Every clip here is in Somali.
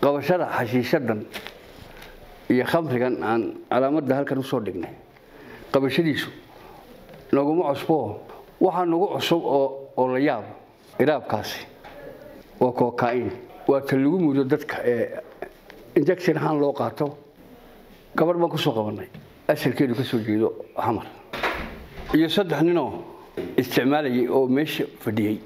qabashada xashiishadan iyo khamrigan aan calaamadda halkan u soo dhignay qabashadiisu naguma cusbo waxa nagu cusub oo la yaab iraabkaasi waa cocaine waa tan lagu muudo dadka injection ahaan loo qaato gabar baan ku soo qabanay asalkeedu ka soo jeedo xamar iyo 3 nin oo isticmaalayay oo meesha fadhiyay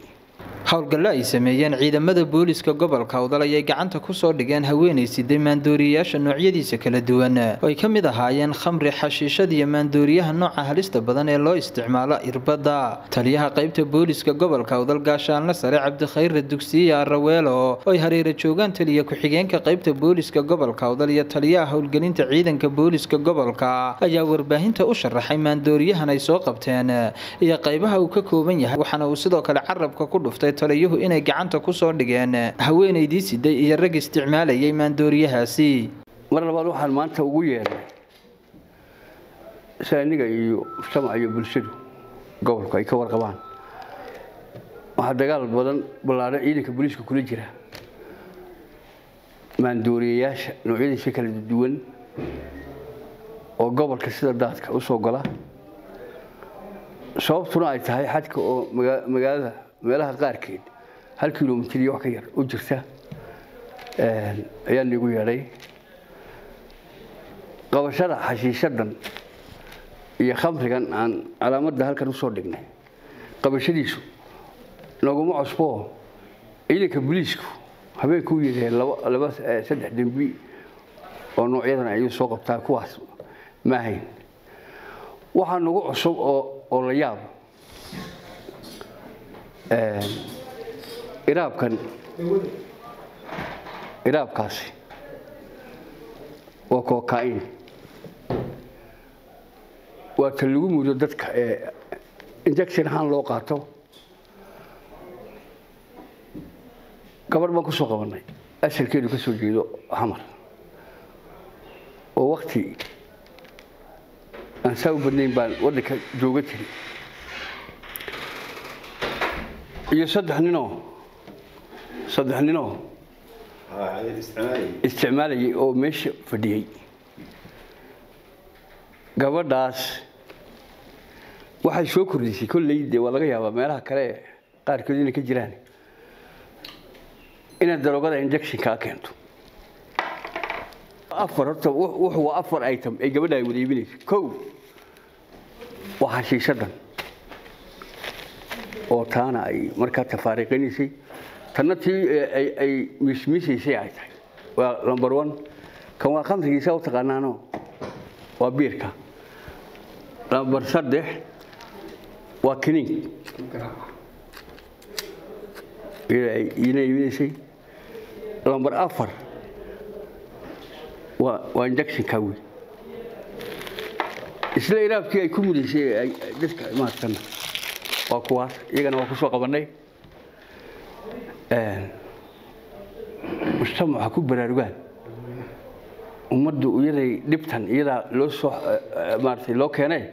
hawlgalla ay sameeyeen ciidamada booliska gobolka Awdal ay gacanta ku soo dhigeen haweeney sidii maandooriyaasha noocyadiisa kala duwan oo ay kamid ahaayeen khamri xashiishad iyo maandooriyaha nooca halista badan ee loo isticmaalo irbada taliyaha qaybta booliska gobolka Awdal gaashaanle sare Cabdi Khayr Dugsiye Raweelo oo ay hareero joogan taliya ku xigeenka qaybta booliska gobolka Awdal iyo taliyaha hawlgelinta ciidanka booliska gobolka ayaa warbaahinta u sharaxay maandooriyahan ay soo qabteen iyo qaybaha uu ka kooban yahay waxana uu sidoo kale carabka ku dhuftay taliyuhu inay gacanta ku soo dhigeen haweeneydii siday iyo rag isticmaalayay maandooriyahaasi mar labaad waxaan maanta ugu yeeray saaniga iyo mujtamaca iyo bulshadu gobolka ay ka warqabaan waxa dagaal badan ballaaran ciidanka booliska kula jira maandooriyaasha noocyadiisa kala duwan oo gobolka sida daadka u soo gala sababtuna ay tahay xadka oo magaalada meelaha qaarkeed 1 kiiloomitir iyo wax ka yar u jirta ayaan ugu yeeray qabashada xashiishadan iyo khamrigan aan calaamadda halkan u soo dhignay qabashadiisu naguma cusbo ciidanka booliisku habeenku yideen 3 dambi oo noocyadan ay soo qabtaa kuwaas ma ahayn waxa nagu cusub oo la yaab iraabkaasi waa cocaine waa tan lagu muudo dadka injection ahaan loo qaato gabar baan ku soo qabanay asalkeedu ka soo jeedo xamar oo waqti aan soo badnayn baan waddanka jooga jiray iyo 3 nin oo isticmaalayay oo meesha fadhiyay gabadhaas waxay soo kordhisay kulleeyde waa laga yaabaa meelaha kale qaarkood inay ka jiraan in darogada injection ka keento wuxuu 4 item ay gabadha ay wadaybinayso kow waxa xashiishadan oo taana ay markaa tafaariqaysay tanati ay mismisay ay tahay waa number 1 kan waa khamrigiisa oo taqaanaano waa biirka number 3 waa kinin inay number 4 waa injection ka weyn isla iraabkii ay ku mudaysay ay dadka imaadsan waa kuwaas iyagana waa ku soo qabanay mujtamaca ku baraarugaan ummaddu iyaday dhibtan iyada loo soo maartay loo keenay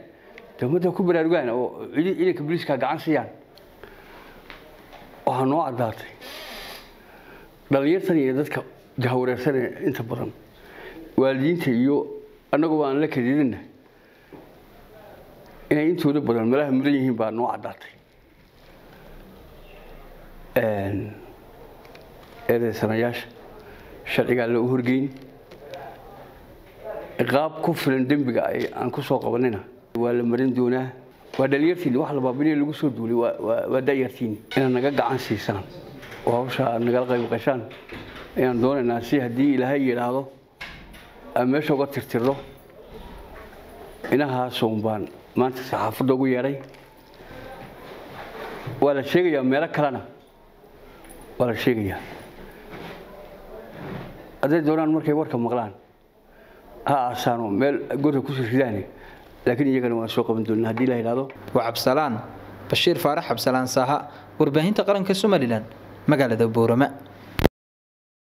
ummadda ku baraarugaan oo ciidanka booliska gacan siiyaan waxa noo cadaatay dhalinyartan iyo dadka jahwareersan inta badan waalidiinta iyo annagu waan la kadiidina inay intooda badan meelaha mudan yihiin baa noo cadaatay sanayaasha sharciga loo horgeyn qaab ku filan dambiga ay aan ku soo qabanina waa la marin doonaa waa dhalinyartiin wax la baabinay lagu soo duulay waa dayartiin in naga gacan siisaan oo hawsha naga qayb qashaan ayaan doonaynaa si hadii Ilaahay yiraahdo meesha uga tirtirno inaha Soomaan maanta saxaafadda ugu yeeray waa la sheegayaa meel kalena waa la sheegayaa aday doonaan markay warka maqlaan aasano meel gurka ku sirridaan laakiin iyagana waa soo qaban doonaa hadii la yiraahdo waa Cabsalaan Bashiir Faarax Cabsalaan Saha warbaahinta qaranka Soomaaliland magaalada Boorama